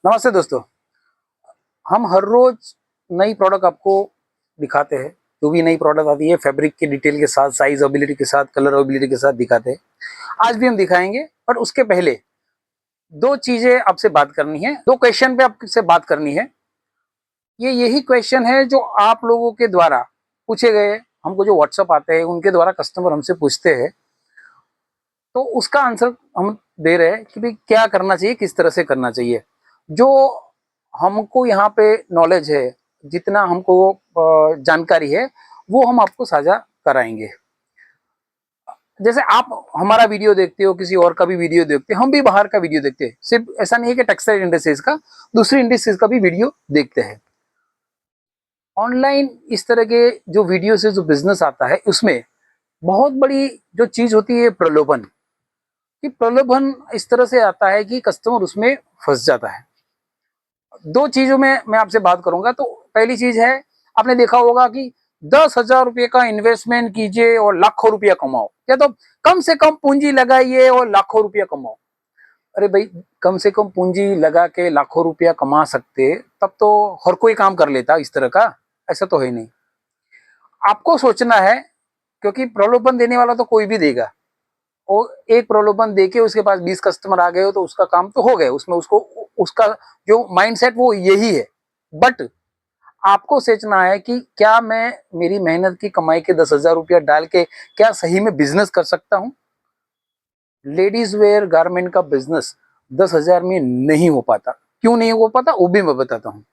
नमस्ते दोस्तों। हम हर रोज नई प्रोडक्ट आपको दिखाते हैं। जो भी नई प्रोडक्ट आती है फैब्रिक की डिटेल के साथ, साइज एबिलिटी के साथ, कलर एबिलिटी के साथ दिखाते हैं। आज भी हम दिखाएंगे, बट उसके पहले दो चीजें आपसे बात करनी है, दो क्वेश्चन पे आपसे बात करनी है। ये यही क्वेश्चन है जो आप लोगों के द्वारा पूछे गए, हमको जो व्हाट्सअप आते हैं उनके द्वारा कस्टमर हमसे पूछते हैं, तो उसका आंसर हम दे रहे हैं कि भाई क्या करना चाहिए, किस तरह से करना चाहिए। जो हमको यहाँ पे नॉलेज है, जितना हमको जानकारी है, वो हम आपको साझा कराएंगे। जैसे आप हमारा वीडियो देखते हो, किसी और का भी वीडियो देखते हैं, हम भी बाहर का वीडियो देखते हैं। सिर्फ ऐसा नहीं है कि टेक्सटाइल इंडस्ट्रीज का, दूसरी इंडस्ट्रीज का भी वीडियो देखते हैं। ऑनलाइन इस तरह के जो वीडियो से जो बिजनेस आता है, उसमें बहुत बड़ी जो चीज होती है प्रलोभन। कि प्रलोभन इस तरह से आता है कि कस्टमर उसमें फंस जाता है। दो चीजों में मैं आपसे बात करूंगा। तो पहली चीज है, आपने देखा होगा कि 10,000 रुपये का इन्वेस्टमेंट कीजिए और लाखों रुपया कमाओ, या तो कम से कम पूंजी लगाइए और लाखों रुपया कमाओ। अरे भाई, कम से कम पूंजी लगा के लाखों रुपया कमा सकते तब तो हर कोई काम कर लेता इस तरह का। ऐसा तो है नहीं। आपको सोचना है, क्योंकि प्रलोभन देने वाला तो कोई भी देगा। और एक प्रलोभन देके उसके पास 20 कस्टमर आ गए हो तो उसका काम तो हो गया, उसमें उसको उसका जो माइंडसेट वो यही है। बट आपको सोचना है कि क्या मैं मेरी मेहनत की कमाई के 10,000 रुपया डाल के क्या सही में बिजनेस कर सकता हूँ। लेडीज वेयर गारमेंट का बिजनेस 10,000 में नहीं हो पाता। क्यों नहीं हो पाता वो भी मैं बताता हूँ।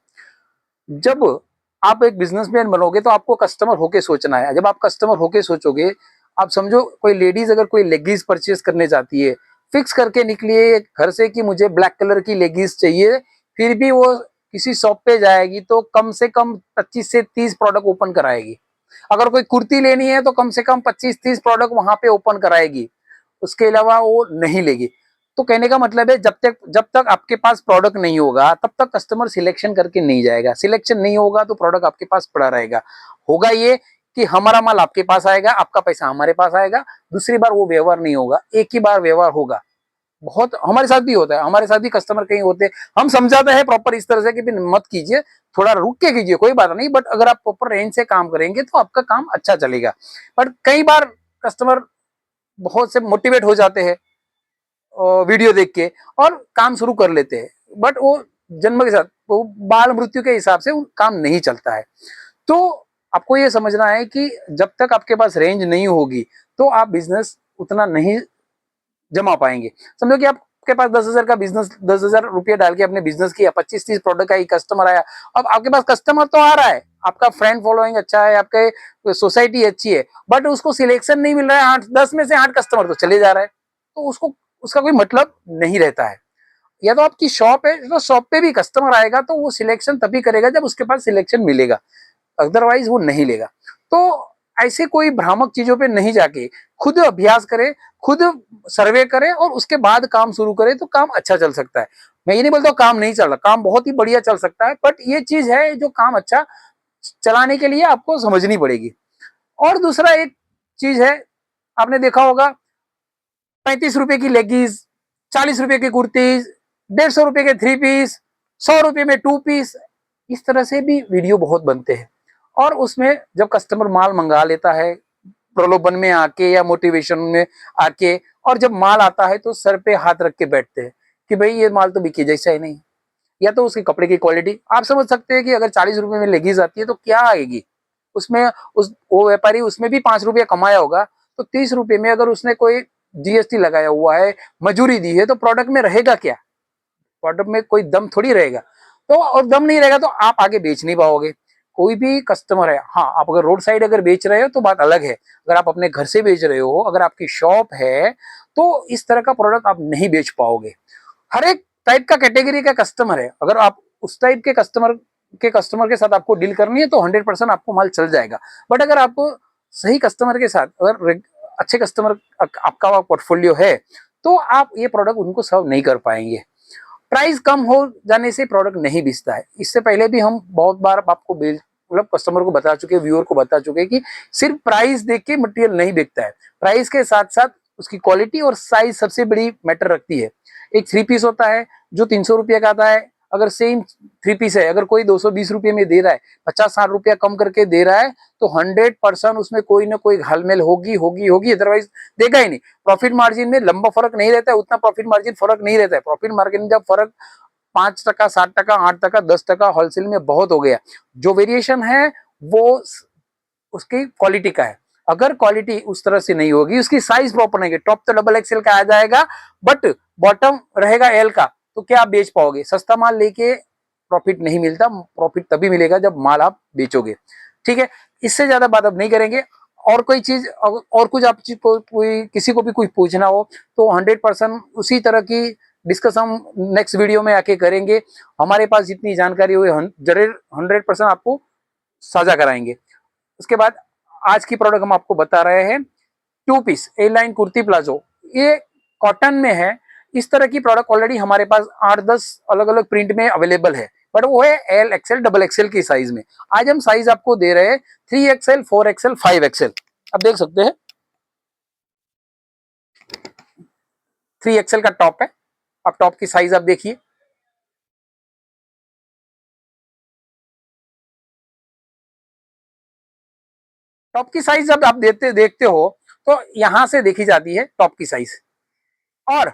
जब आप एक बिजनेसमैन बनोगे तो आपको कस्टमर होके सोचना है। जब आप कस्टमर होके सोचोगे, आप समझो कोई लेडीज अगर कोई लेगीज परचेज करने जाती है, फिक्स करके निकली है घर से कि मुझे ब्लैक कलर की लेगीज चाहिए, फिर भी वो किसी शॉप पे जाएगी तो कम से कम 25 से 30 प्रोडक्ट ओपन कराएगी। अगर कोई कुर्ती लेनी है तो कम से कम 25-30 प्रोडक्ट वहां पे ओपन कराएगी, उसके अलावा वो नहीं लेगी। तो कहने का मतलब है, जब तक आपके पास प्रोडक्ट नहीं होगा तब तक कस्टमर सिलेक्शन करके नहीं जाएगा। सिलेक्शन नहीं होगा तो प्रोडक्ट आपके पास पड़ा रहेगा। होगा ये कि हमारा माल आपके पास आएगा, आपका पैसा हमारे पास आएगा, दूसरी बार वो व्यवहार नहीं होगा, एक ही बार व्यवहार होगा। बहुत हमारे साथ भी होता है, हमारे साथ भी कस्टमर कहीं होते हैं, हम समझाते हैं प्रॉपर इस तरह से कि मत कीजिए, थोड़ा रुक के कीजिए, कोई बात नहीं, बट अगर आप प्रॉपर रेंज से काम करेंगे तो आपका काम अच्छा चलेगा। बट कई बार कस्टमर बहुत से मोटिवेट हो जाते हैं वीडियो देख के और काम शुरू कर लेते हैं, बट वो जन्म के साथ वो बाल मृत्यु के हिसाब से काम नहीं चलता है। तो आपको ये समझना है कि जब तक आपके पास रेंज नहीं होगी तो आप बिजनेस उतना नहीं जमा पाएंगे। समझो कि आपके पास 10,000 का बिजनेस, 10,000 रुपया डाल के आपने बिजनेस किया, 25-30 प्रोडक्ट का ही कस्टमर आया। अब आपके पास कस्टमर तो आ रहा है, आपका फ्रेंड फॉलोइंग अच्छा है, आपके सोसाइटी अच्छी है, बट उसको सिलेक्शन नहीं मिल रहा है। 8-10 में से 8 कस्टमर तो चले जा रहा है, तो उसको उसका कोई मतलब नहीं रहता है। या तो आपकी शॉप है, तो शॉप पे भी कस्टमर आएगा तो वो सिलेक्शन तभी करेगा जब उसके पास सिलेक्शन मिलेगा, अदरवाइज वो नहीं लेगा। तो ऐसे कोई भ्रामक चीजों पे नहीं जाके खुद अभ्यास करे, खुद सर्वे करे और उसके बाद काम शुरू करे तो काम अच्छा चल सकता है। मैं ये नहीं बोलता काम नहीं चल रहा, काम बहुत ही बढ़िया चल सकता है, बट ये चीज है जो काम अच्छा चलाने के लिए आपको समझनी पड़ेगी। और दूसरा एक चीज है, आपने देखा होगा 35 रुपए की लेगीज, 40 रुपए की कुर्तीज, 150 रुपए के 3 पीस, 100 रुपए में 2 पीस, इस तरह से भी वीडियो बहुत बनते हैं। और उसमें जब कस्टमर माल मंगा लेता है प्रलोभन में आके या मोटिवेशन में आके, और जब माल आता है तो सर पे हाथ रख के बैठते हैं कि भाई ये माल तो बिके जैसा ही नहीं। या तो उसके कपड़े की क्वालिटी आप समझ सकते हैं कि अगर 40 रुपए में लेगीज आती है तो क्या आएगी उसमें। उस वो व्यापारी उसमें भी 5 रुपया कमाया होगा, तो 30 रुपए में अगर उसने कोई जीएसटी लगाया हुआ है, मजूरी दी है, तो प्रोडक्ट में रहेगा क्या? प्रोडक्ट में कोई दम थोड़ी रहेगा। तो और दम नहीं रहेगा तो आप आगे बेच नहीं पाओगे। कोई भी कस्टमर है, हाँ आप अगर रोड साइड अगर बेच रहे हो तो बात अलग है। अगर आप अपने घर से बेच रहे हो, अगर आपकी शॉप है, तो इस तरह का प्रोडक्ट आप नहीं बेच पाओगे। हर एक टाइप का कैटेगरी का कस्टमर है, अगर आप उस टाइप के कस्टमर के साथ आपको डील करनी है तो 100% आपको माल चल जाएगा। बट अगर आप सही कस्टमर के साथ, अगर अच्छे कस्टमर आपका पोर्टफोलियो है, तो आप ये प्रोडक्ट उनको सर्व नहीं कर पाएंगे। प्राइस कम हो जाने से प्रोडक्ट नहीं बिकता है। इससे पहले भी हम बहुत बार आपको मतलब कस्टमर को बता चुके, व्यूअर को बता चुके कि सिर्फ प्राइस देख के मटेरियल नहीं बिकता है। प्राइस के साथ साथ उसकी क्वालिटी और साइज सबसे बड़ी मैटर रखती है। एक 3 पीस होता है जो 300 रुपये का आता है, अगर सेम 3 पीस है, अगर कोई 220 रुपये में दे रहा है, 50-60 रुपया कम करके दे रहा है, तो 100% उसमें कोई ना कोई घालमेल होगी, अदरवाइज देगा ही नहीं। प्रॉफिट मार्जिन में लंबा फर्क नहीं रहता है, उतना प्रॉफिट मार्जिन फर्क नहीं रहता है। प्रॉफिट मार्जिन में जब फर्क 5%, 7%, 8%, 10% होलसेल में बहुत हो गया। जो वेरिएशन है वो उसकी क्वालिटी का है। अगर क्वालिटी उस तरह से नहीं होगी, उसकी साइज प्रॉपर नहीं है, टॉप तो डबल एक्सेल का आ जाएगा बट बॉटम रहेगा एल का, तो क्या आप बेच पाओगे? सस्ता माल लेके प्रॉफिट नहीं मिलता, प्रॉफिट तभी मिलेगा जब माल आप बेचोगे। ठीक है, इससे ज्यादा बात अब नहीं करेंगे। और कोई चीज और कुछ आप कोई किसी को भी कुछ पूछना हो तो 100% उसी तरह की डिस्कस हम नेक्स्ट वीडियो में आके करेंगे। हमारे पास जितनी जानकारी हुई 100% आपको साझा कराएंगे। उसके बाद आज की प्रोडक्ट हम आपको बता रहे हैं 2 पीस ए लाइन कुर्ती प्लाजो। ये कॉटन में है। इस तरह की प्रोडक्ट ऑलरेडी हमारे पास 8-10 अलग अलग प्रिंट में अवेलेबल है, बट वो है एल एक्सएल डबल एक्सएल की साइज में। आज हम साइज आपको दे रहे हैं 3XL, 4XL, 5XL। आप देख सकते हैं 3XL का टॉप है। अब टॉप की साइज आप देखिए, टॉप की साइज जब आप देखते हो तो यहां से देखी जाती है टॉप की साइज। और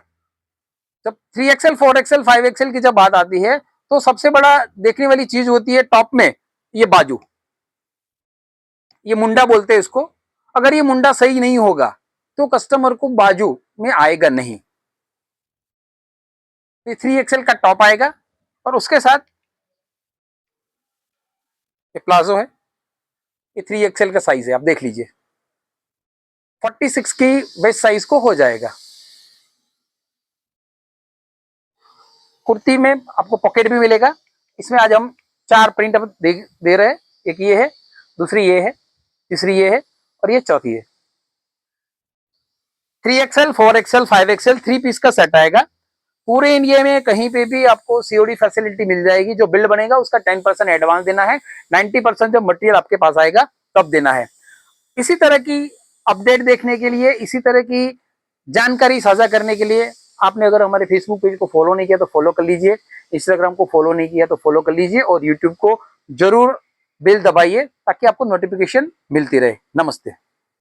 जब 3XL, 4XL, 5XL की जब बात आती है तो सबसे बड़ा देखने वाली चीज होती है टॉप में ये बाजू, ये मुंडा बोलते हैं इसको। अगर ये मुंडा सही नहीं होगा तो कस्टमर को बाजू में आएगा नहीं। ये 3XL का टॉप आएगा और उसके साथ ये प्लाजो है। ये 3XL का साइज है, आप देख लीजिए। 46 की वेस्ट साइज को हो जाएगा। कुर्ती में आपको पॉकेट भी मिलेगा। इसमें आज हम 4 प्रिंट दे रहे हैं। एक ये है, दूसरी ये है, तीसरी ये है और ये चौथी है। 3XL, 4XL, 5XL 3 पीस का सेट आएगा। पूरे इंडिया में कहीं पे भी आपको सीओडी फैसिलिटी मिल जाएगी। जो बिल बनेगा उसका 10% एडवांस देना है, 90% जब मटेरियल आपके पास आएगा तब देना है। इसी तरह की अपडेट देखने के लिए, इसी तरह की जानकारी साझा करने के लिए आपने अगर हमारे फेसबुक पेज को फॉलो नहीं किया तो फॉलो कर लीजिए, इंस्टाग्राम को फॉलो नहीं किया तो फॉलो कर लीजिए और यूट्यूब को जरूर बेल दबाइए ताकि आपको नोटिफिकेशन मिलती रहे। नमस्ते।